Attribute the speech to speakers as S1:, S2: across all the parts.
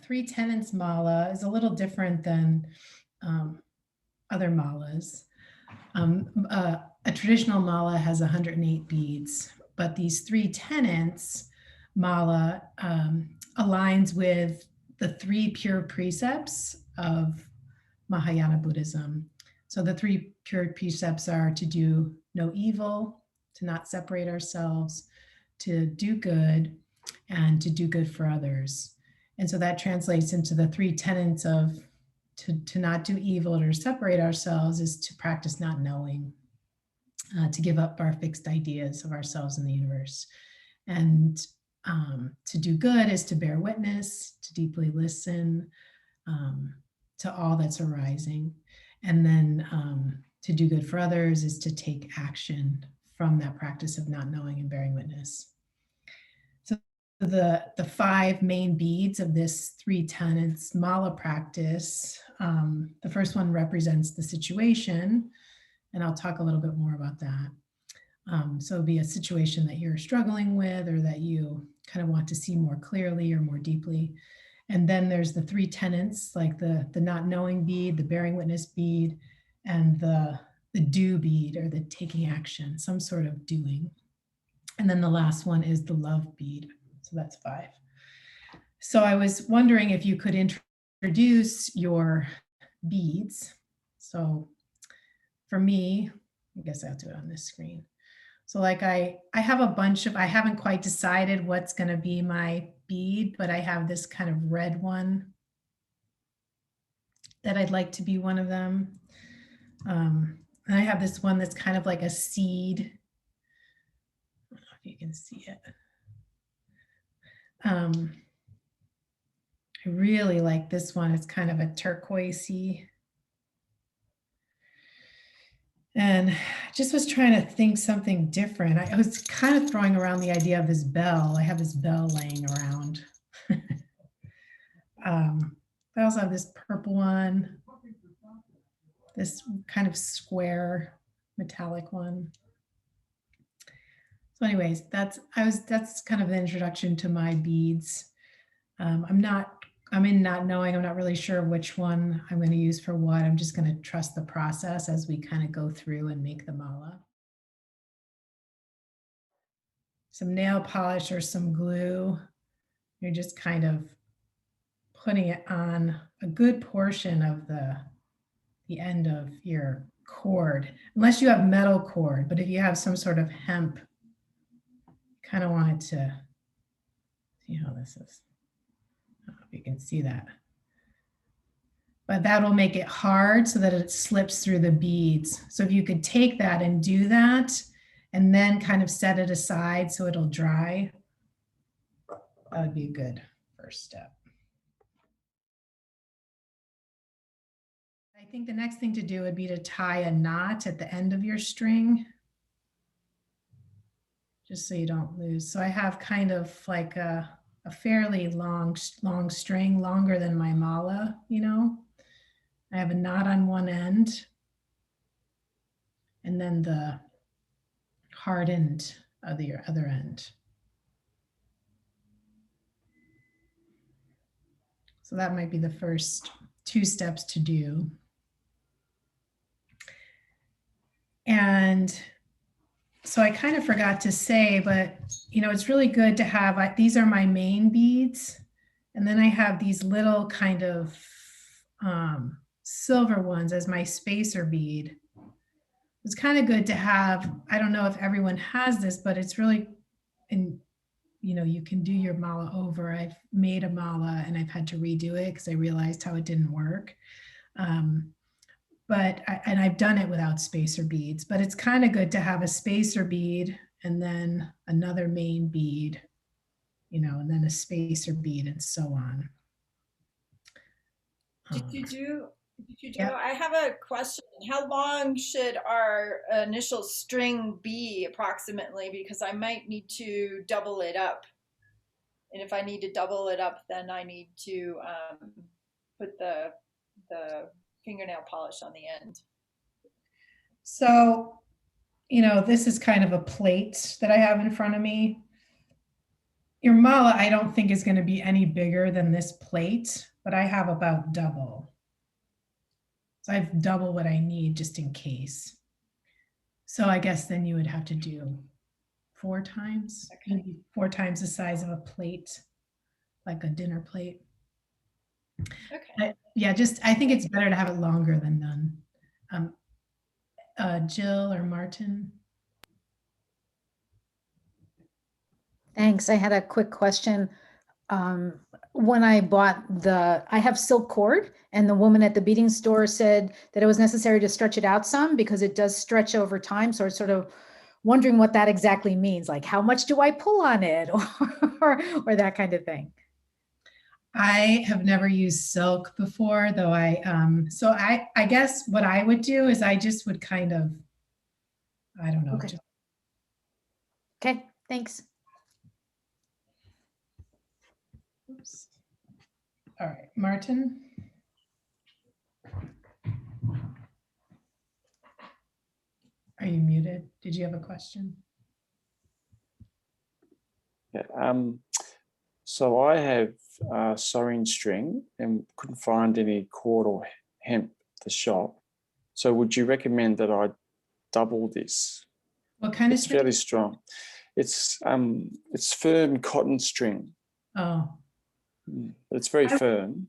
S1: Three Tenets Mala is a little different than other malas. A traditional mala has 108 beads, but these Three Tenets Mala aligns with the three pure precepts of Mahayana Buddhism. So the three pure precepts are to do no evil, to not separate ourselves, to do good, and to do good for others. And so that translates into the three tenets of to not do evil or to separate ourselves is to practice not knowing, to give up our fixed ideas of ourselves and the universe. And to do good is to bear witness, to deeply listen to all that's arising. And then to do good for others is to take action from that practice of not knowing and bearing witness. So the five main beads of this Three Tenets Mala practice, the first one represents the situation, and I'll talk a little bit more about that. So it'll be a situation that you're struggling with or that you kind of want to see more clearly or more deeply. And then there's the three tenets, like the not knowing bead, the bearing witness bead, and the do bead, or the taking action, some sort of doing. And then the last one is the love bead. So that's 5. So I was wondering if you could introduce your beads. So for me, I guess I'll do it on this screen. So like I have a bunch of, I haven't quite decided what's going to be my bead, but I have this kind of red one that I'd like to be one of them. And I have this one that's kind of like a seed. I don't know if you can see it. I really like this one. It's kind of a turquoisey. And I just was trying to think something different. I was kind of throwing around the idea of this bell. I have this bell laying around. I also have this purple one, this kind of square metallic one. So anyways, that's kind of the introduction to my beads. I'm in not knowing, I'm not really sure which one I'm going to use for what. I'm just going to trust the process as we kind of go through and make the mala. Some nail polish or some glue. You're just kind of putting it on a good portion of the end of your cord, unless you have metal cord, but if you have some sort of hemp, kind of want it to see how this is. I don't know if you can see that. But that'll make it hard so that it slips through the beads. So if you could take that and do that, and then kind of set it aside so it'll dry, that would be a good first step. I think the next thing to do would be to tie a knot at the end of your string, just so you don't lose. So I have kind of like a fairly long string, longer than my mala, you know. I have a knot on one end, and then the hard end of the other end. So that might be the first 2 steps to do. And so I kind of forgot to say, but you know, it's really good to have, these are my main beads. And then I have these little kind of silver ones as my spacer bead. It's kind of good to have, I don't know if everyone has this, but it's really, and you know, you can do your mala over. I've made a mala and I've had to redo it because I realized how it didn't work. But I've done it without spacer beads, but it's kind of good to have a spacer bead and then another main bead, you know, and then a spacer bead and so on.
S2: Did you do,
S1: Yep.
S2: I have a question. How long should our initial string be approximately? Because I might need to double it up. And if I need to double it up, then I need to put the fingernail polish on the end.
S1: So, you know, this is kind of a plate that I have in front of me. Your mala, I don't think is going to be any bigger than this plate, but I have about double. So I have double what I need just in case. So I guess then you would have to do 4 times,
S2: Okay.
S1: maybe 4 times the size of a plate, like a dinner plate.
S2: Okay.
S1: Yeah, just I think it's better to have it longer than none. Jill or Martin?
S3: Thanks. I had a quick question. When I bought I have silk cord, and the woman at the beading store said that it was necessary to stretch it out some because it does stretch over time. So I was sort of wondering what that exactly means. Like, how much do I pull on it, or that kind of thing.
S1: I have never used silk before, though so I guess what I would do is I just would kind of, I don't know.
S3: Okay. Okay, thanks.
S1: Oops. All right, Martin? Are you muted? Did you have a question?
S4: Yeah, so I have sewing string and couldn't find any cord or hemp at the shop. So would you recommend that I double this?
S1: What kind of
S4: It's
S1: string?
S4: fairly strong. It's firm cotton string.
S1: Oh,
S4: It's very firm.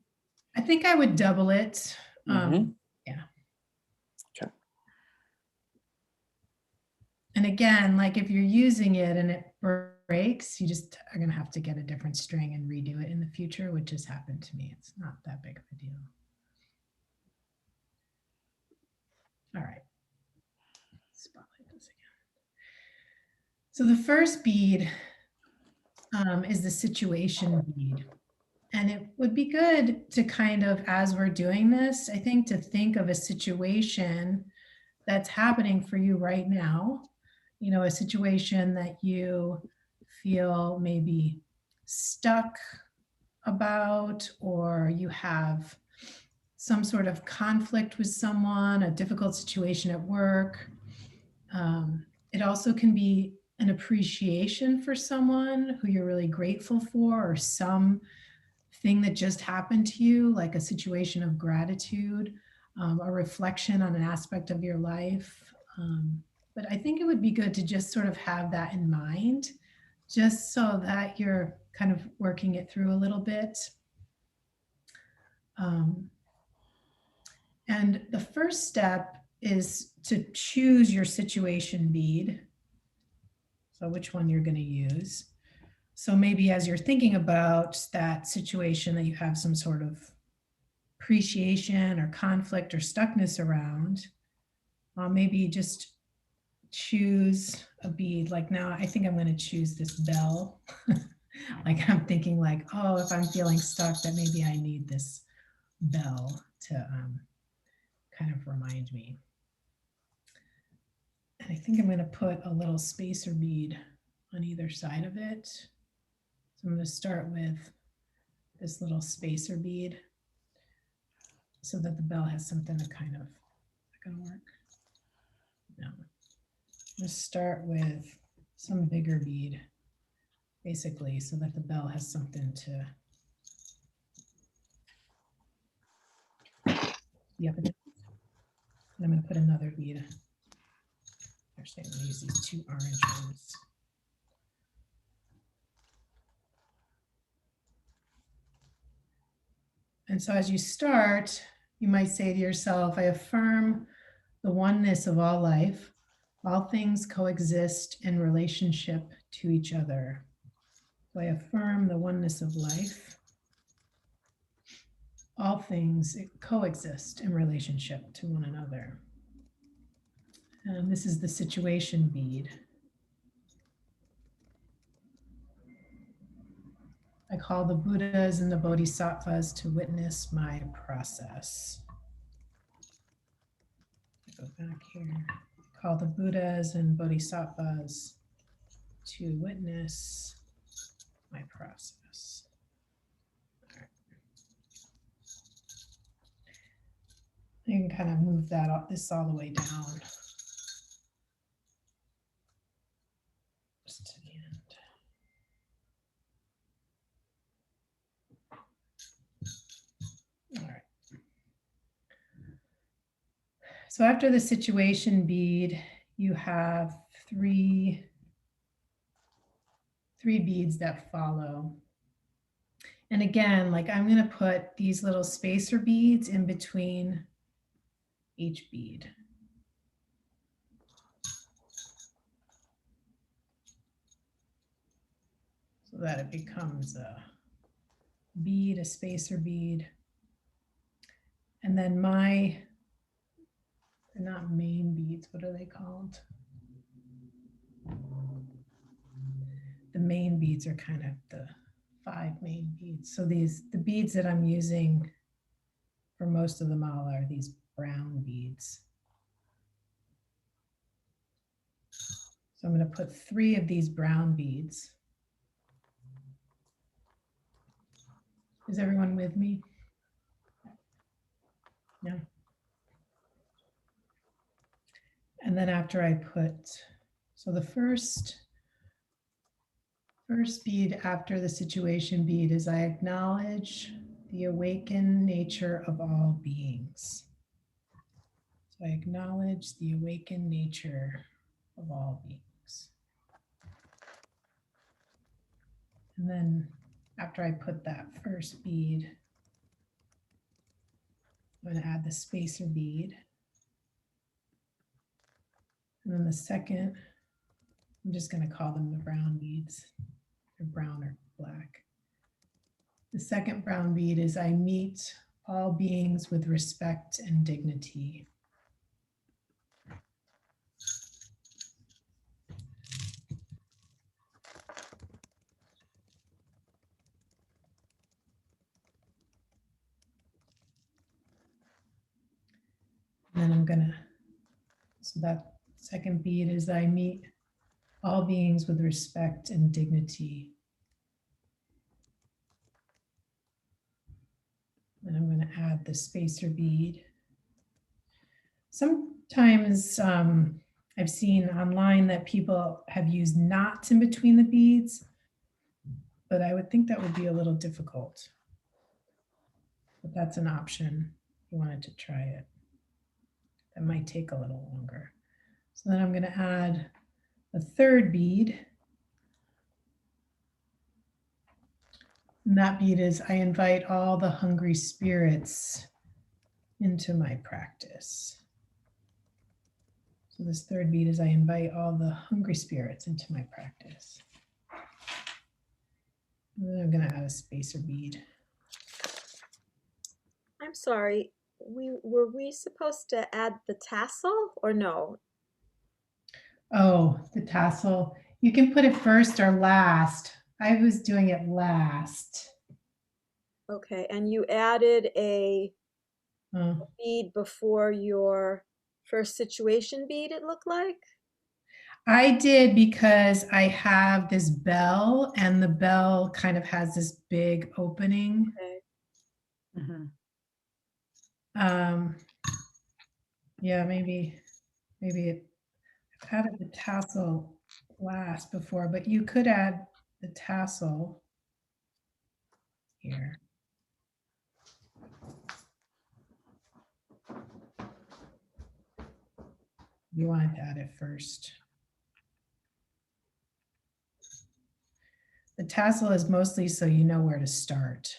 S1: I think I would double it.
S4: Mhm.
S1: Yeah.
S4: Okay.
S1: And again, like if you're using it and it breaks, you just are going to have to get a different string and redo it in the future, which has happened to me. It's not that big of a deal. All right. Spotlight this again. So the first bead is the situation bead. And it would be good to kind of, as we're doing this, I think to think of a situation that's happening for you right now, you know, a situation that you feel maybe stuck about, or you have some sort of conflict with someone, a difficult situation at work. It also can be an appreciation for someone who you're really grateful for, or some thing that just happened to you, like a situation of gratitude, a reflection on an aspect of your life. But I think it would be good to just sort of have that in mind, just so that you're kind of working it through a little bit. And the first step is to choose your situation bead. So which one you're going to use. So maybe as you're thinking about that situation that you have some sort of appreciation or conflict or stuckness around, maybe just choose a bead. Like now I think I'm going to choose this bell. Like I'm thinking like, oh, if I'm feeling stuck, that maybe I need this bell to kind of remind me. And I think I'm going to put a little spacer bead on either side of it. So I'm going to start with this little spacer bead so that the bell has something to kind of, is that going to work? No. I'm going to start with some bigger bead, basically, so that the bell has something to be up in it. And I'm going to put another bead. Actually, I'm going to use these 2 orange ones. And so as you start, you might say to yourself, I affirm the oneness of all life. All things coexist in relationship to each other. So I affirm the oneness of life. All things coexist in relationship to one another. And this is the situation bead. I call the Buddhas and the Bodhisattvas to witness my process. Go back here. I call the Buddhas and Bodhisattvas to witness my process. All right. You can kind of move that this all the way down. Just to the end. So after the situation bead, you have three beads that follow. And again, like I'm going to put these little spacer beads in between each bead. So that it becomes a bead, a spacer bead. And then they're not main beads, what are they called? The main beads are kind of the 5 main beads. So the beads that I'm using for most of the mala are these brown beads. So I'm going to put 3 of these brown beads. Is everyone with me? Yeah. And then after I so the first bead after the situation bead is I acknowledge the awakened nature of all beings. So I acknowledge the awakened nature of all beings. And then after I put that first bead, I'm going to add the spacer bead. And then the second, I'm just going to call them the brown beads. They're brown or black. The second brown bead is I meet all beings with respect and dignity. And then so that second bead is I meet all beings with respect and dignity. And I'm going to add the spacer bead. Sometimes I've seen online that people have used knots in between the beads, but I would think that would be a little difficult. But that's an option if you wanted to try it. That might take a little longer. So then I'm going to add a third bead. And that bead is I invite all the hungry spirits into my practice. So this third bead is I invite all the hungry spirits into my practice. And then I'm going to add a spacer bead.
S5: I'm sorry, were we supposed to add the tassel or no?
S1: Oh, the tassel. You can put it first or last. I was doing it last.
S5: Okay, and you added a
S1: Oh.
S5: bead before your first situation bead, it looked like?
S1: I did because I have this bell and the bell kind of has this big opening.
S5: Okay.
S1: Yeah, maybe I've added the tassel last before, but you could add the tassel here. You wanted to add it first. The tassel is mostly so you know where to start.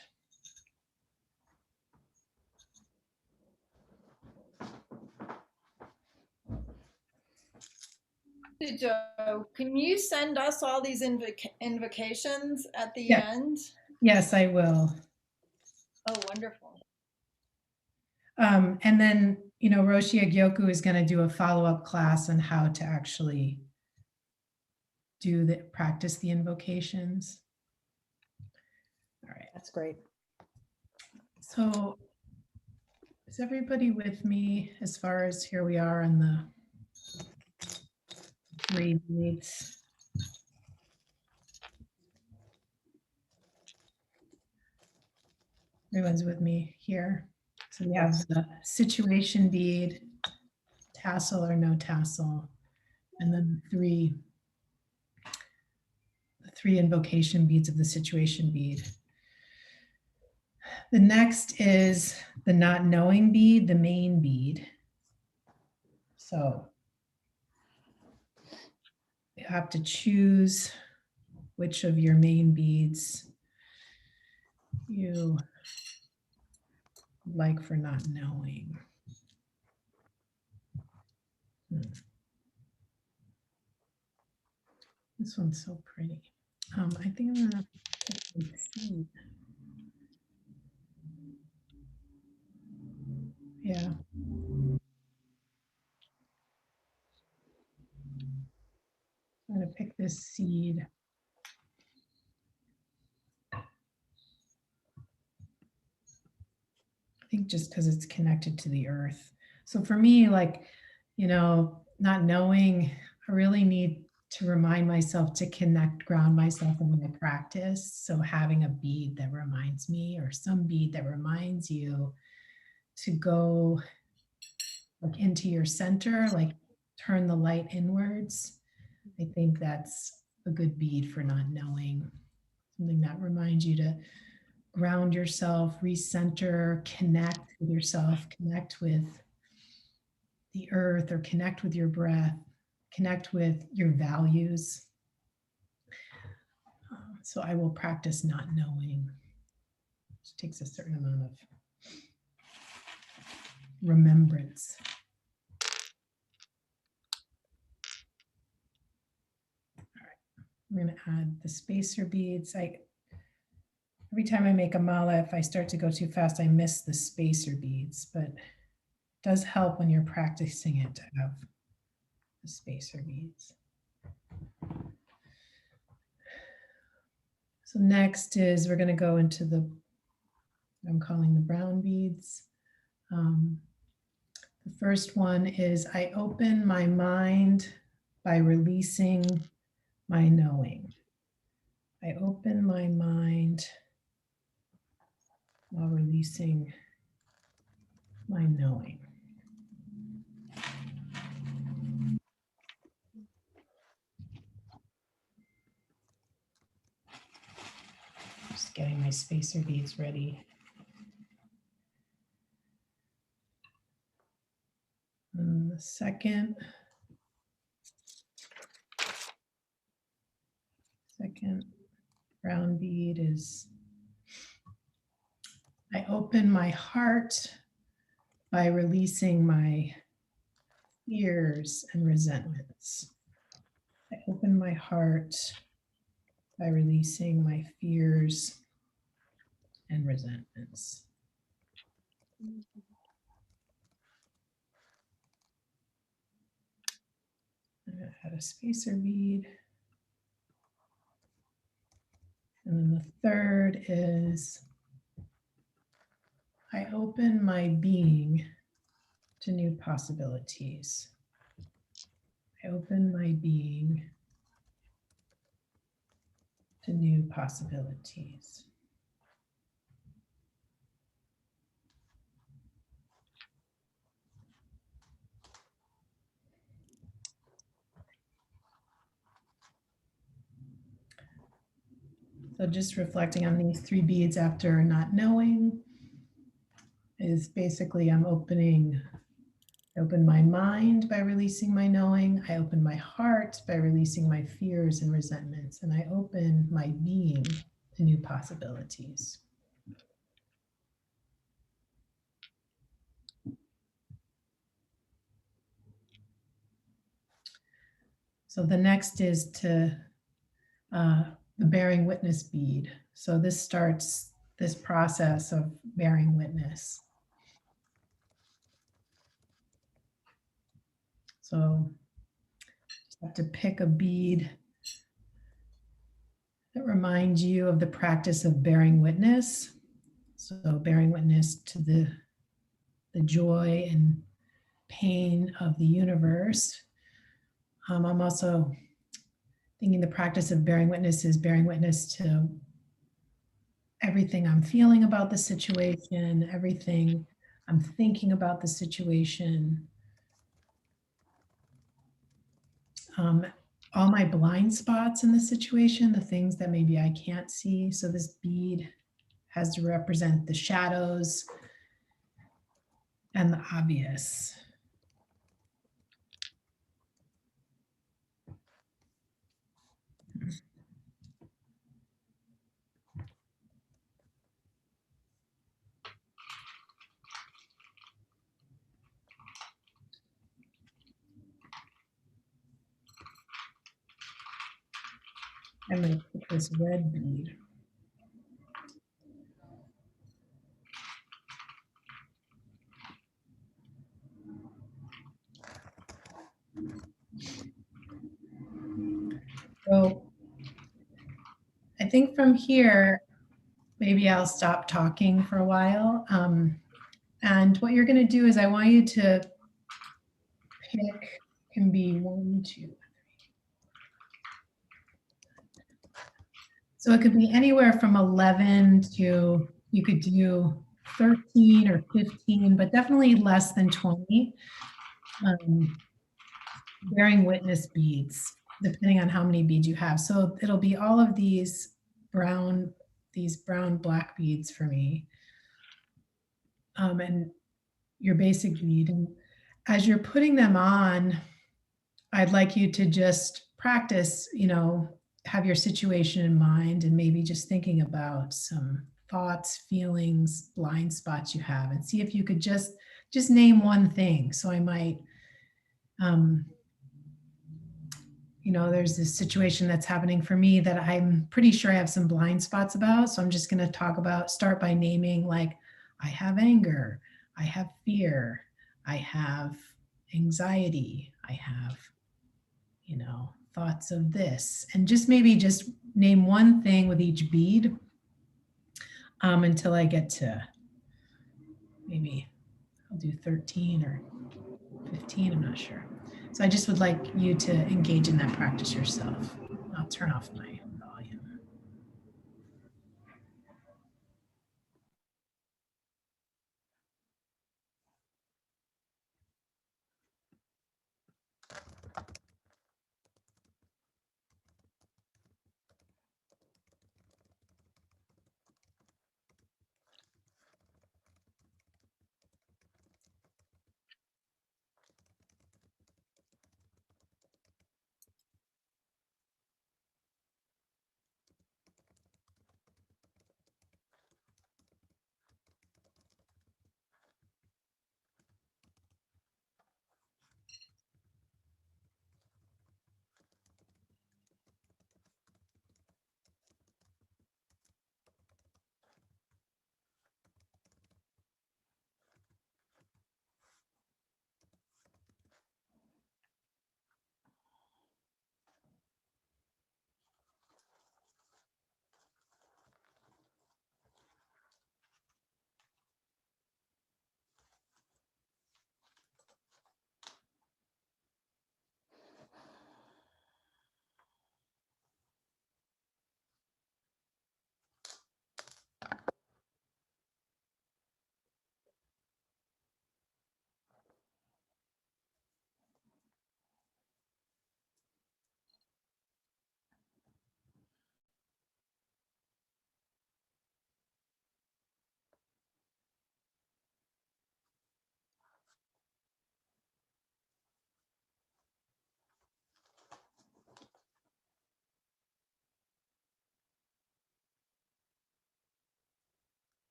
S2: Joe, can you send us all these invocations at the
S1: Yeah.
S2: end?
S1: Yes, I will.
S2: Oh, wonderful.
S1: And then, Roshi Agyoku is going to do a follow-up class on how to actually practice the invocations. All right.
S3: That's great.
S1: So is everybody with me as far as here we are on the 3 beads? Everyone's with me here. So we have the situation bead, tassel or no tassel, and then the three invocation beads of the situation bead. The next is the not knowing bead, the main bead. So you have to choose which of your main beads you like for not knowing. This one's so pretty. I think I'm gonna see. Yeah. I'm gonna pick this seed. I think just because it's connected to the earth. So for me, like, you know, not knowing, I really need to remind myself to connect, ground myself in my practice. So having a bead that reminds me, or some bead that reminds you to go like into your center, like turn the light inwards. I think that's a good bead for not knowing. Something that reminds you to ground yourself, recenter, connect with yourself, connect with the earth, or connect with your breath, connect with your values. So I will practice not knowing, which takes a certain amount of remembrance. All right, I'm going to add the spacer beads. Every time I make a mala, if I start to go too fast, I miss the spacer beads, but it does help when you're practicing it to have the spacer beads. So next is we're going to go into the, I'm calling the brown beads. The first one is I open my mind by releasing my knowing. I open my mind while releasing my knowing. Just getting my spacer beads ready. And the second brown bead is I open my heart by releasing my fears and resentments. I open my heart by releasing my fears and resentments. I'm going to add a spacer bead. And then the third is I open my being to new possibilities. I open my being to new possibilities. So just reflecting on these three beads after not knowing is basically I open my mind by releasing my knowing. I open my heart by releasing my fears and resentments. And I open my being to new possibilities. So the next is to the bearing witness bead. So this starts this process of bearing witness. So just have to pick a bead that reminds you of the practice of bearing witness. So bearing witness to the joy and pain of the universe. I'm also thinking the practice of bearing witness is bearing witness to everything I'm feeling about the situation, everything I'm thinking about the situation, all my blind spots in the situation, the things that maybe I can't see. So this bead has to represent the shadows and the obvious. I'm going to put this red bead. So I think from here, maybe I'll stop talking for a while. And what you're going to do is I want you to pick, can be 1, 2. So it could be anywhere from 11 to, you could do 13 or 15, but definitely less than 20 bearing witness beads, depending on how many beads you have. So it'll be all of these brown black beads for me. And your basic bead. And as you're putting them on, I'd like you to just practice, have your situation in mind and maybe just thinking about some thoughts, feelings, blind spots you have, and see if you could just name one thing. So I might, there's this situation that's happening for me that I'm pretty sure I have some blind spots about. So I'm just going to start by naming, like, I have anger, I have fear, I have anxiety, I have, thoughts of this, and just maybe just name one thing with each bead until I get to, maybe I'll do 13 or 15, I'm not sure. So I just would like you to engage in that practice yourself. I'll turn off my volume.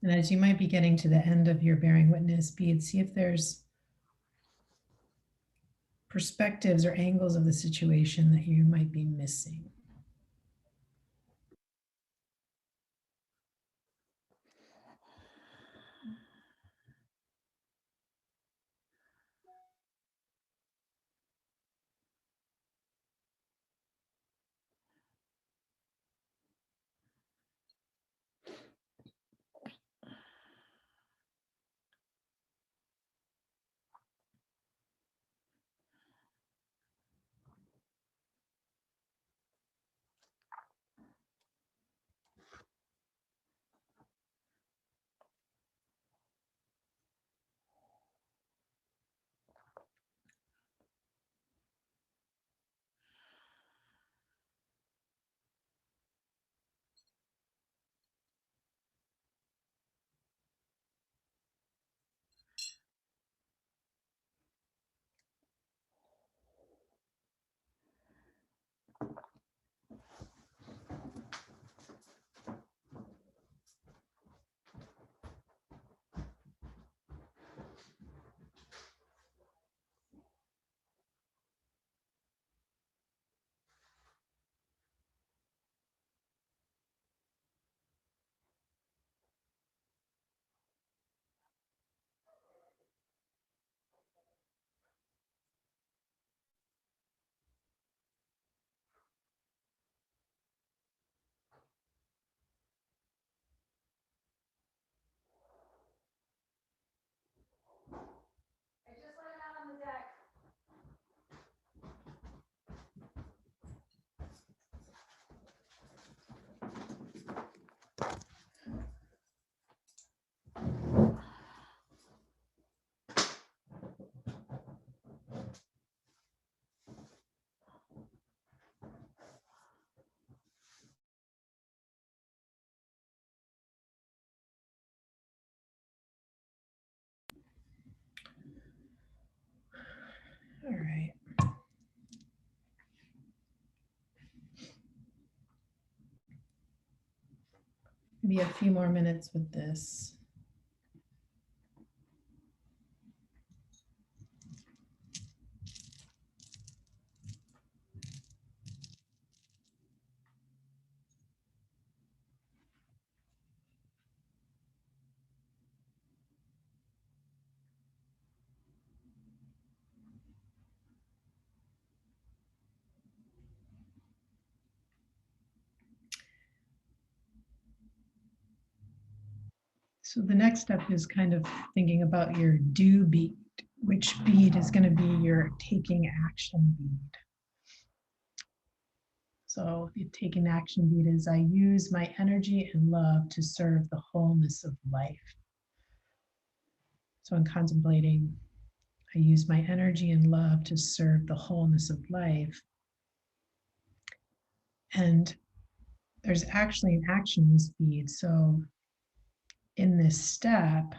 S1: And as you might be getting to the end of your bearing witness bead, see if there's perspectives or angles of the situation that you might be missing. All right. Maybe a few more minutes with this. So the next step is kind of thinking about your do bead. Which bead is going to be your taking action bead? So the taking action bead is I use my energy and love to serve the wholeness of life. So I'm contemplating, I use my energy and love to serve the wholeness of life. And there's actually an action in this bead. So in this step,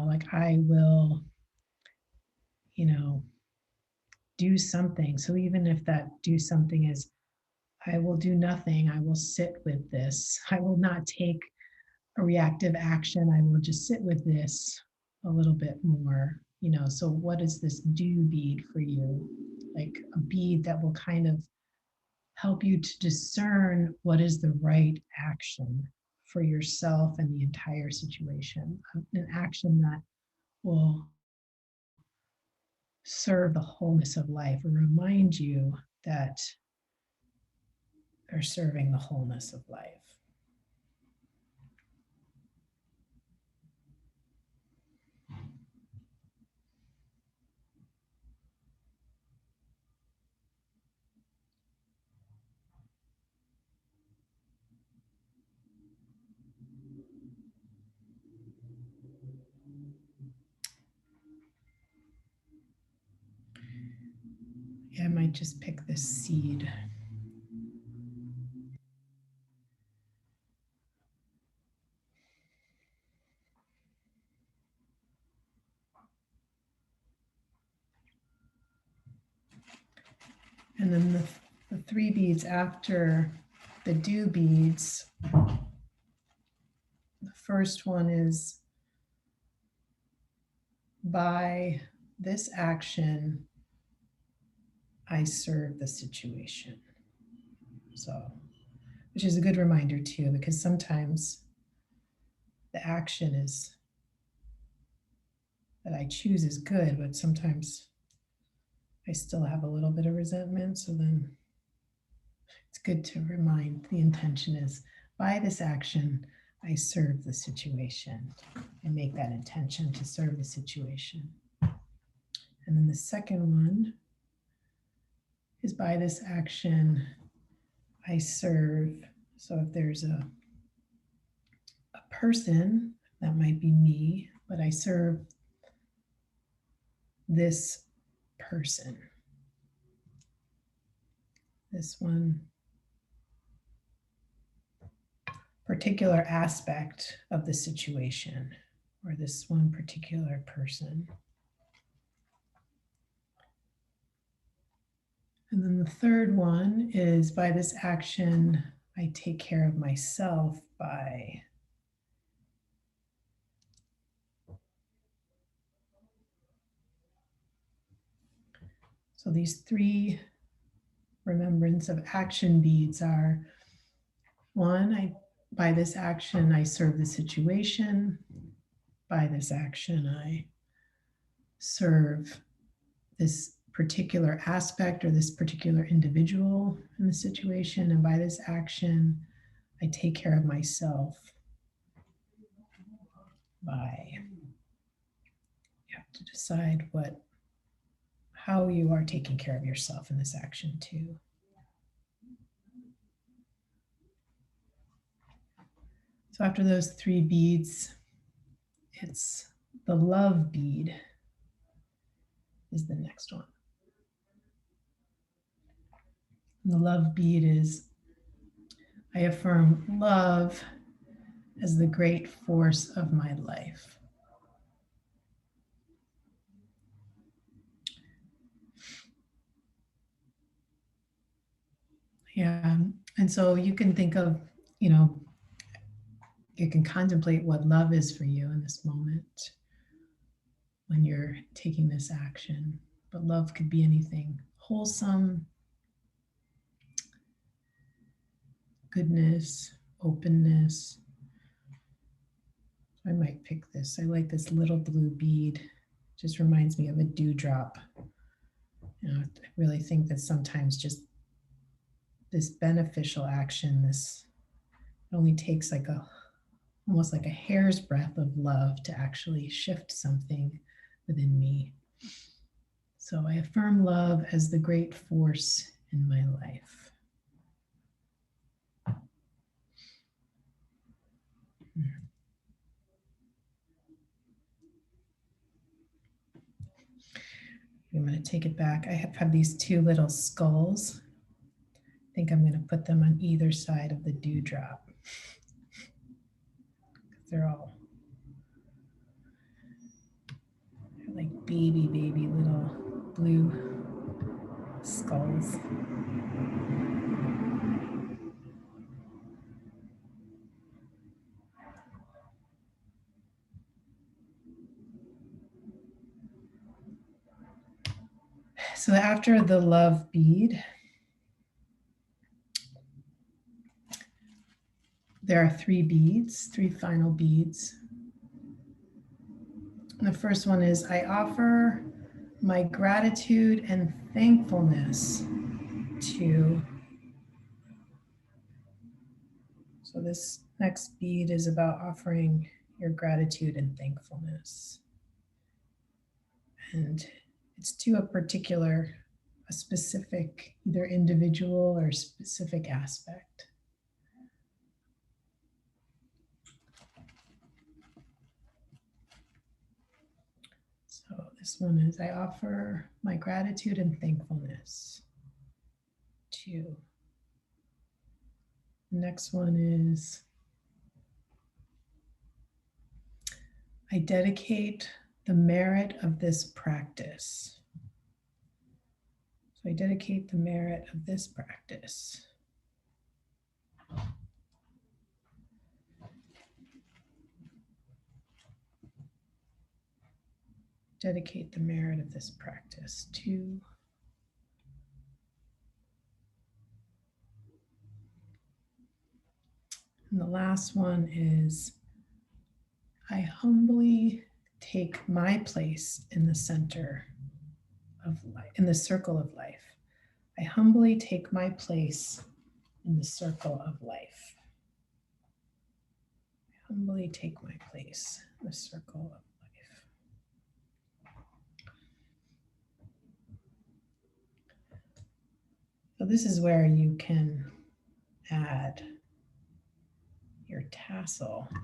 S1: like I will, do something. So even if that do something is, I will do nothing, I will sit with this. I will not take a reactive action. I will just sit with this a little bit more, So what is this do bead for you? Like a bead that will kind of help you to discern what is the right action for yourself and the entire situation. An action that will serve the wholeness of life or remind you that they're serving the wholeness of life. Yeah, I might just pick this seed. And then the three beads after the do beads first one is, by this action, I serve the situation. So, which is a good reminder too, because sometimes the action is that I choose is good, but sometimes I still have a little bit of resentment. So then it's good to remind the intention is, by this action, I serve the situation, and make that intention to serve the situation. And then the second one is, by this action, I serve. So if there's a person, that might be me, but I serve this person. This one particular aspect of the situation, or this one particular person. And then the third one is, by this action, I take care of myself by so these three remembrance of action beads are, one, by this action, I serve the situation. By this action, I serve this particular aspect or this particular individual in the situation. And by this action, I take care of myself by, you have to decide how you are taking care of yourself in this action too. So after those three beads, it's the love bead is the next one. And the love bead is, I affirm love as the great force of my life. Yeah, and so you can think of, you can contemplate what love is for you in this moment when you're taking this action. But love could be anything: wholesome, goodness, openness. I might pick this. I like this little blue bead. Just reminds me of a dewdrop. I really think that sometimes just this beneficial action, it only takes almost like a hair's breadth of love to actually shift something within me. So I affirm love as the great force in my life. I'm going to take it back. I have these two little skulls. I think I'm going to put them on either side of the dewdrop. They're like baby little blue skulls. So after the love bead, there are three beads, three final beads. And the first one is, I offer my gratitude and thankfulness to. So this next bead is about offering your gratitude and thankfulness. And it's to a specific, either individual or specific aspect. So this one is, I offer my gratitude and thankfulness to. The next one is, I dedicate the merit of this practice. So I dedicate the merit of this practice. dedicate the merit of this practice to. And the last one is, I humbly take my place in the center of life, in the circle of life. I humbly take my place in the circle of life. I humbly take my place in the circle of life. So this is where you can add your tassel. I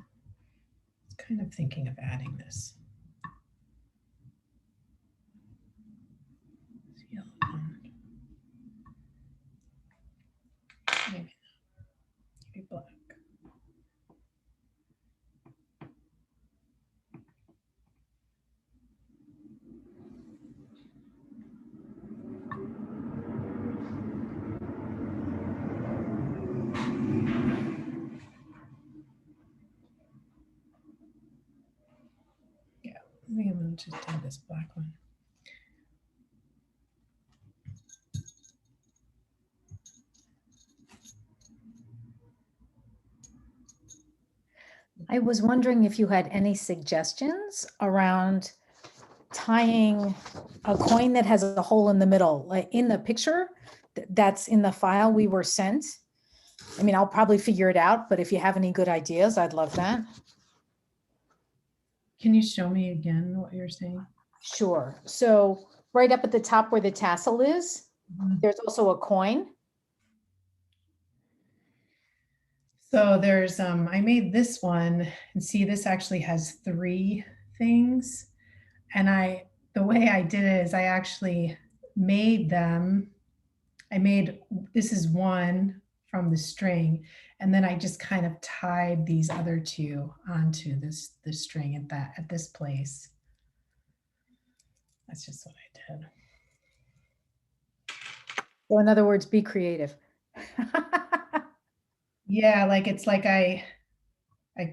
S1: was kind of thinking of adding this. This yellow one. Maybe black. I think I'm going to just do this black one.
S3: I was wondering if you had any suggestions around tying a coin that has a hole in the middle, like in the picture that's in the file we were sent. I mean, I'll probably figure it out, but if you have any good ideas, I'd love that.
S1: Can you show me again what you're saying?
S3: Sure. So right up at the top where the tassel is,
S1: Mhm.
S3: there's also a coin.
S1: So there's, I made this one, and see, this actually has 3 things. And the way I did it is I actually made them, this is one from the string, and then I just kind of tied these other 2 onto the string at this place. That's just what I did.
S3: So in other words, be creative.
S1: Yeah, like it's like I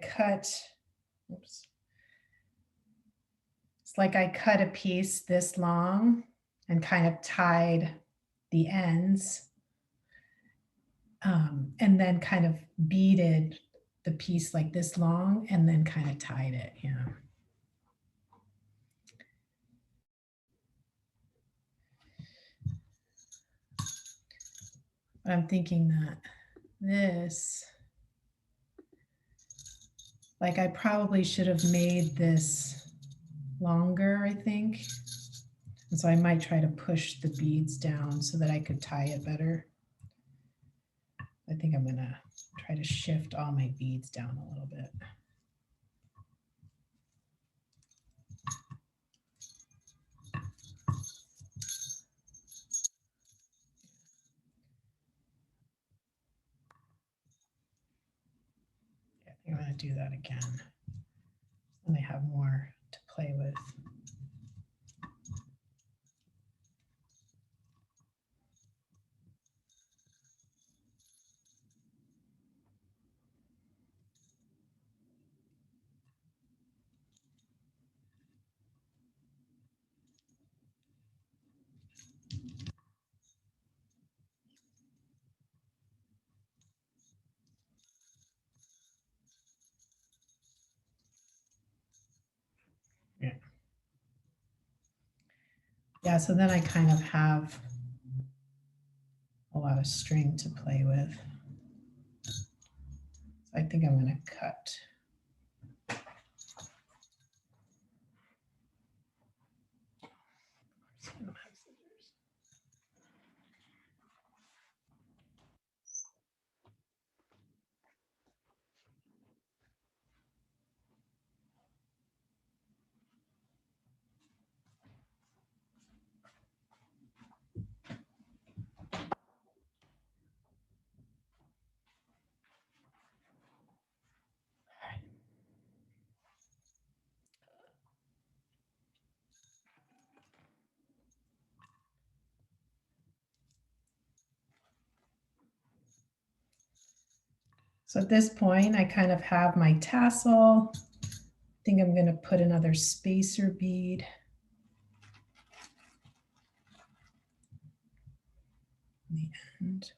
S1: cut, oops. It's like I cut a piece this long and kind of tied the ends, and then kind of beaded the piece like this long and then kind of tied it, yeah. But I'm thinking that this, like I probably should have made this longer, I think. And so I might try to push the beads down so that I could tie it better. I think I'm gonna try to shift all my beads down a little bit. Yeah, I think I'm gonna do that again. Then I have more to play with. Yeah, so then I kind of have a lot of string to play with. So I think I'm going to cut. So at this point, I kind of have my tassel. I think I'm going to put another spacer bead the end.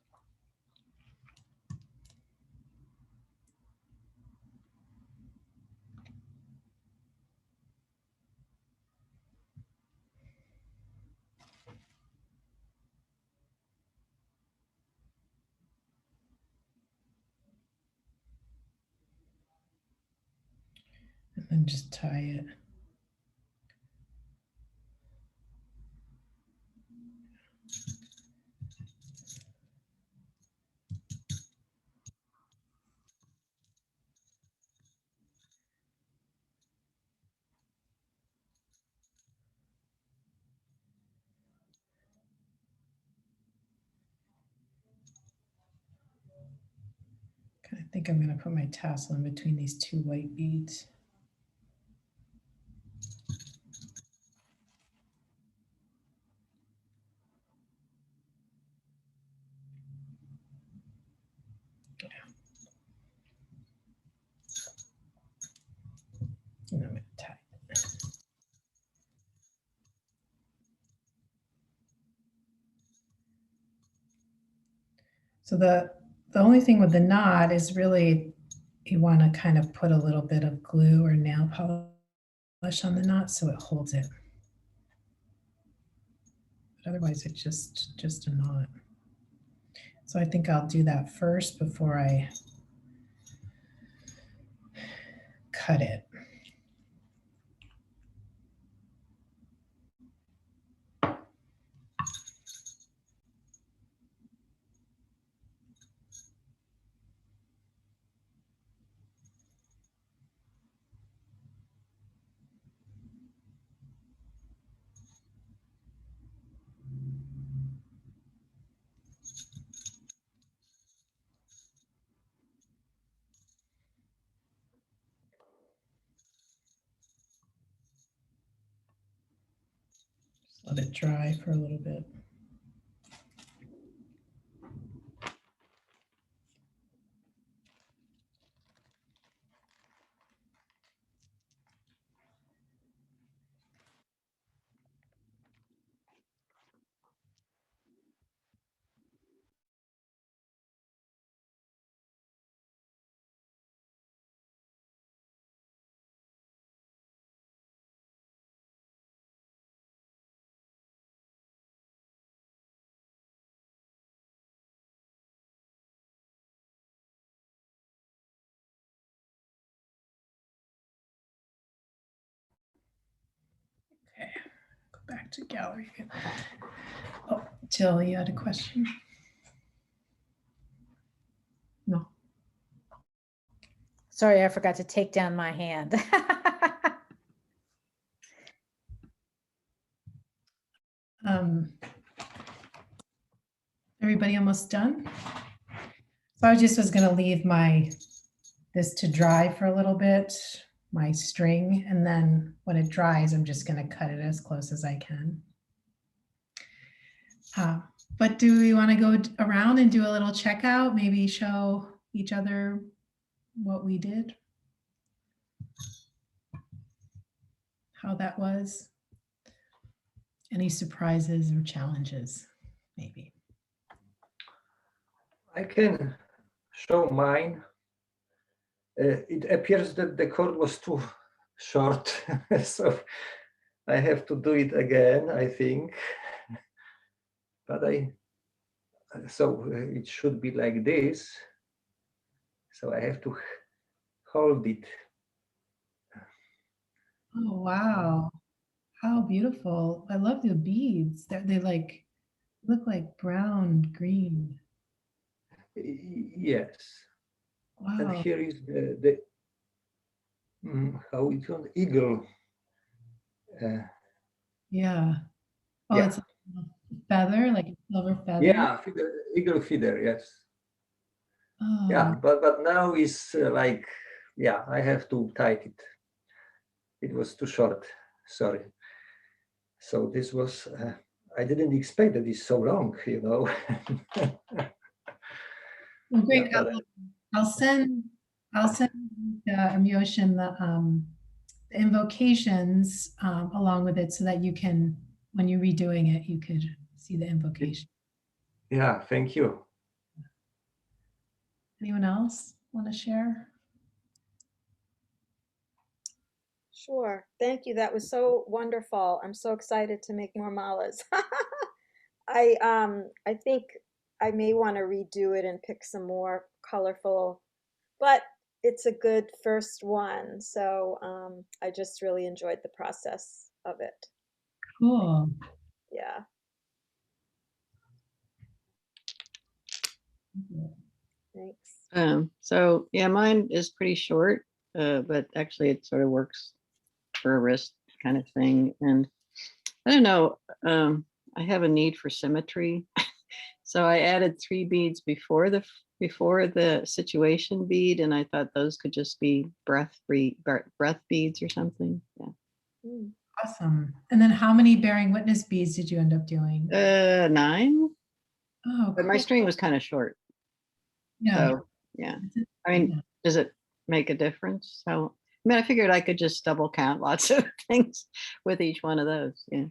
S1: And then just tie it. I think I'm going to put my tassel in between these two white beads. And I'm going to tie it. So the only thing with the knot is really you want to kind of put a little bit of glue or nail polish on the knot so it holds it. But otherwise it's just a knot. So I think I'll do that first before I cut it. Just let it dry for a little bit. Okay, go back to gallery. Oh, Jill, you had a question? No.
S3: Sorry, I forgot to take down my hand.
S1: Everybody almost done? So I just was going to leave this to dry for a little bit, my string, and then when it dries, I'm just going to cut it as close as I can. But do we want to go around and do a little checkout? Maybe show each other what we did? How that was? Any surprises or challenges, maybe?
S6: I can show mine. It appears that the cord was too short, so I have to do it again, I think. But so it should be like this. So I have to hold it.
S1: Oh, wow. How beautiful. I love the beads. They like look like brown, green.
S6: Yes. And
S1: Wow.
S6: here is the how it's called, eagle.
S1: Yeah. Oh,
S6: Yeah.
S1: it's like a feather, like a silver feather.
S6: Yeah, eagle feather, yes.
S1: Oh,
S6: Yeah, but now is like, yeah, I have to tighten it. It was too short, sorry. So this was, I didn't expect that it's so long, you know.
S1: well, great.
S6: Yeah,
S1: I'll send Amyoshin the invocations along with it so that you can, when you're redoing it, you could see the invocation.
S6: Yeah, thank you.
S1: Anyone else want to share?
S5: Sure. Thank you. That was so wonderful. I'm so excited to make more malas. I think I may want to redo it and pick some more colorful, but it's a good first one. So I just really enjoyed the process of it.
S1: Cool.
S5: Yeah. Thanks.
S7: So yeah, mine is pretty short, but actually it sort of works for a wrist kind of thing. And I don't know, I have a need for symmetry. So I added 3 beads before the situation bead, and I thought those could just be breath beads or something. Yeah.
S5: Mm.
S1: Awesome. And then how many bearing witness beads did you end up doing?
S7: 9,
S1: Oh,
S7: but my
S1: cool.
S7: string was kind of short.
S1: Yeah.
S7: So yeah, I mean, does it make a difference? So I mean, I figured I could just double count lots of things with each one of those. Yeah.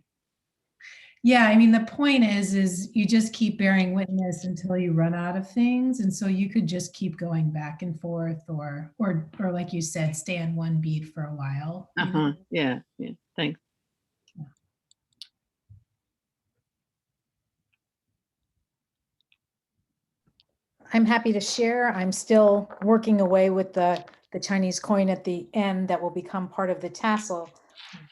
S1: Yeah, I mean, the point is you just keep bearing witness until you run out of things. And so you could just keep going back and forth or like you said, stay on one beat for a while. You know?
S7: Yeah. Yeah. Thanks.
S3: I'm happy to share. I'm still working away with the Chinese coin at the end that will become part of the tassel,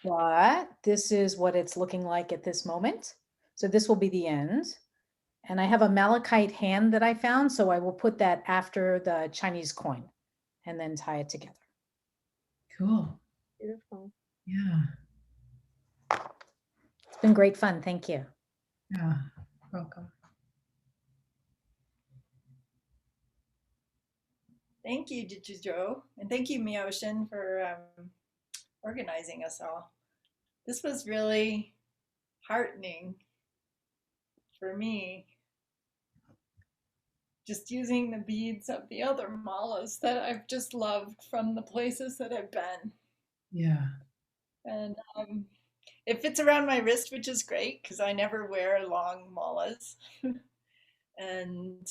S3: but this is what it's looking like at this moment. So this will be the end. And I have a malachite hand that I found, so I will put that after the Chinese coin and then tie it together.
S1: Cool.
S5: Beautiful.
S1: Yeah.
S3: It's been great fun. Thank you.
S1: Yeah. Welcome.
S2: Thank you, Joe, and thank you, Mioshin, for organizing us all. This was really heartening for me. Just using the beads of the other malas that I've just loved from the places that I've been.
S1: Yeah.
S2: And it fits around my wrist, which is great because I never wear long malas. And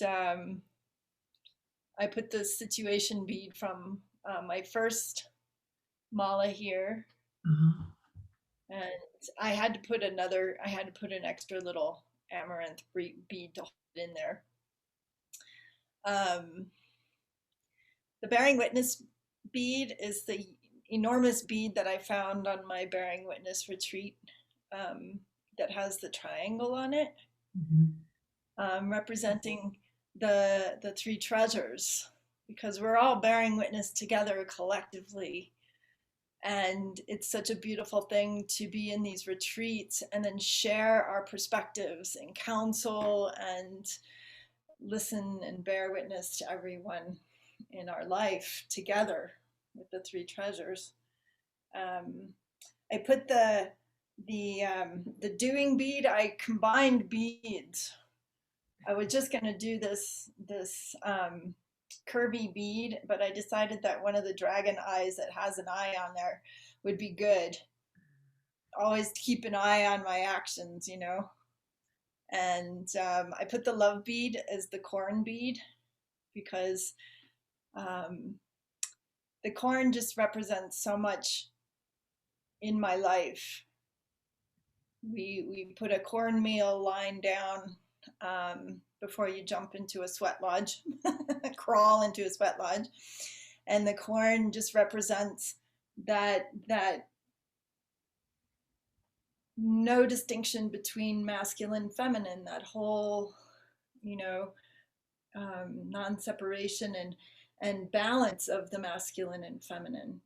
S2: I put the situation bead from my first mala here.
S1: Uh-huh.
S2: And I had to put an extra little amaranth bead to hold it in there. The bearing witness bead is the enormous bead that I found on my bearing witness retreat that has the triangle on it, representing the 3 treasures, because we're all bearing witness together collectively. And it's such a beautiful thing to be in these retreats and then share our perspectives and counsel and listen and bear witness to everyone in our life together with the 3 treasures. I put the doing bead. I combined beads. I was just going to do this curvy bead, but I decided that one of the dragon eyes that has an eye on there would be good. Always keep an eye on my actions, you know. And I put the love bead as the corn bead because the corn just represents so much in my life. We put a cornmeal line down before you jump into a sweat lodge, crawl into a sweat lodge, and the corn just represents that no distinction between masculine and feminine, that whole, you know, non-separation and balance of the masculine and feminine,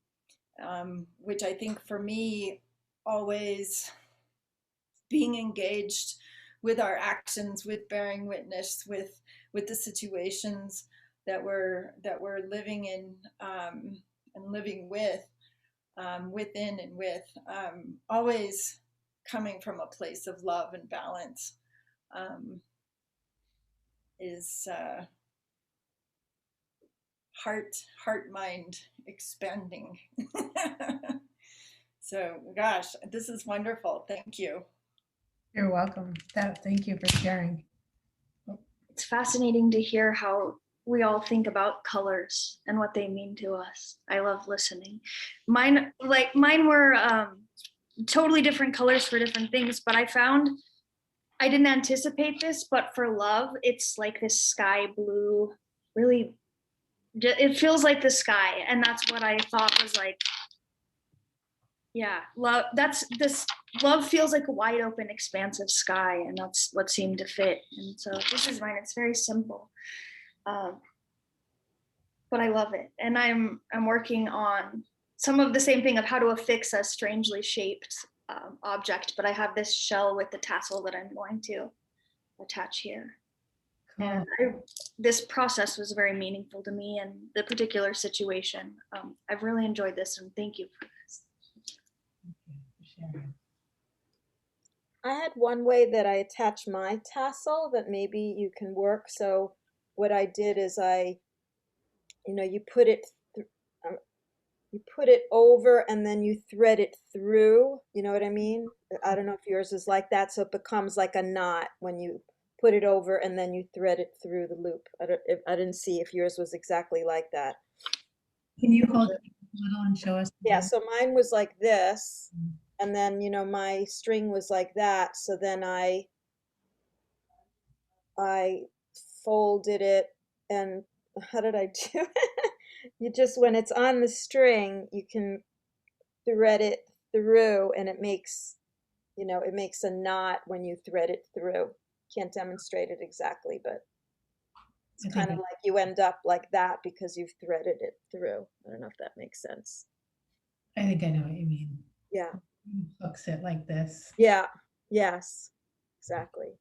S2: which I think for me always being engaged with our actions, with bearing witness, with the situations that we're living in and living with, within and with, always coming from a place of love and balance, is heart mind expanding. So gosh, this is wonderful. Thank you.
S1: You're welcome. Thank you for sharing. Oh.
S8: it's fascinating to hear how we all think about colors and what they mean to us. I love listening. Mine were totally different colors for different things, but I found I didn't anticipate this, but for love, it's like this sky blue, really, it feels like the sky. And that's what I thought was like, yeah, love, love feels like a wide open, expansive sky. And that's what seemed to fit. And so this is mine, it's very simple. But I love it. And I'm working on some of the same thing of how to affix a strangely shaped object, but I have this shell with the tassel that I'm going to attach here.
S1: Cool.
S8: And this process was very meaningful to me and the particular situation. I've really enjoyed this, and thank you for this.
S5: I had one way that I attach my tassel that maybe you can work. So what I did is you put it over and then you thread it through. You know what I mean? I don't know if yours is like that. So it becomes like a knot when you put it over and then you thread it through the loop. I didn't see if yours was exactly like that.
S1: Can you hold it a little and show us?
S5: Yeah, so mine was like this, and then my string was like that. So then I folded it, and how did I do it? You just, when it's on the string, you can thread it through, and it makes a knot when you thread it through. Can't demonstrate it exactly, but it's kind of like you end up like that because you've threaded it through. I don't know if that makes sense.
S1: I think I know what you mean.
S5: Yeah.
S1: Hooks it like this.
S5: Yeah. Yes. Exactly.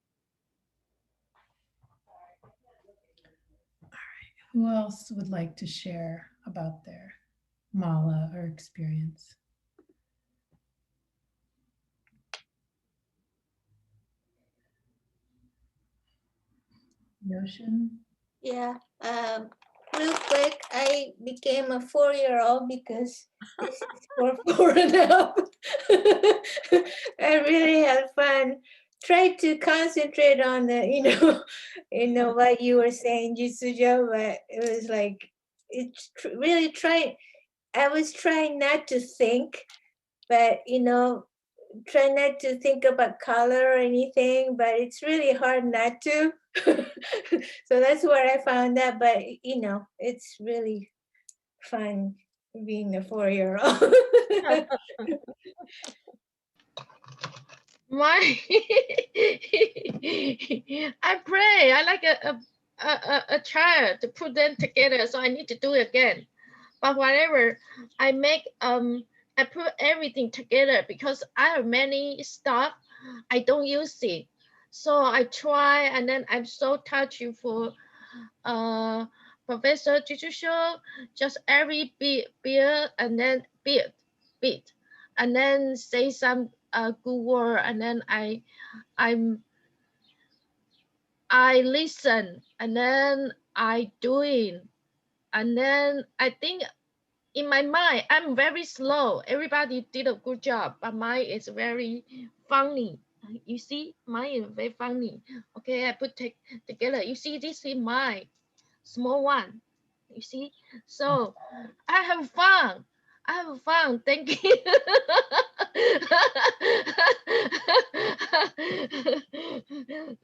S1: All right. Who else would like to share about their mala or experience? Notion?
S9: Yeah. Real quick, I became a 4-year-old because this is for 4 and up. I really had fun. Tried to concentrate on the, what you were saying, Jisujo, but it was like, it's really trying. I was trying not to think, but try not to think about color or anything, but it's really hard not to. So that's where I found that, but it's really fun being a 4-year-old.
S10: I pray. I like a child to put them together, so I need to do it again. But whatever, I put everything together because I have many stuff. I don't use it. So I try, and then I'm so touchy for Professor Chichusho, just every bit, and then bit, and then say some good word, and then I listen, and then I doing, and then I think in my mind, I'm very slow. Everybody did a good job, but mine is very funny. You see, mine is very funny. Okay, I put together. You see, this is my small one. You see, so I have fun. I have fun. Thank you.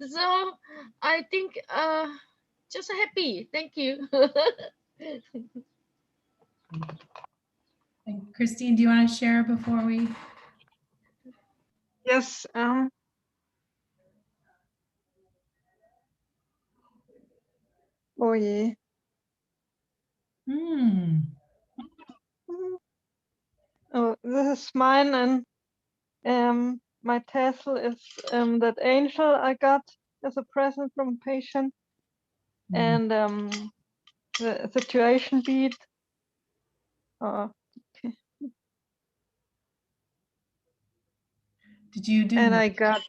S10: So I think just happy. Thank you.
S1: And Christine, do you want to share before we?
S11: Yes. Oh yeah. Oh, this is mine, and my tassel is that angel I got as a present from a patient, and the situation bead. Okay.
S1: Did you do?
S11: And I got,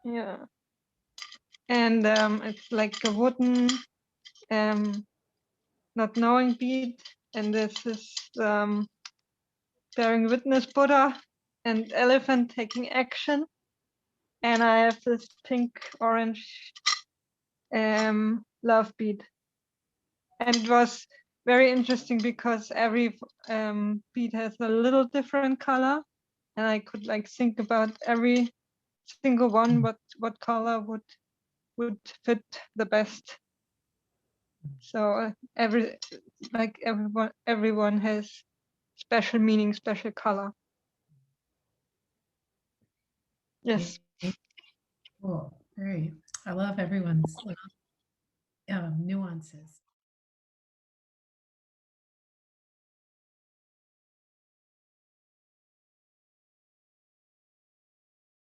S11: yeah, and it's like a wooden not knowing bead, and this is bearing witness Buddha and elephant taking action, and I have this pink orange love bead. And it was very interesting because every bead has a little different color, and I could like think about every single one, what color would fit the best. So everyone has special meaning, special color. Yes.
S1: Cool. Great. I love everyone's nuances.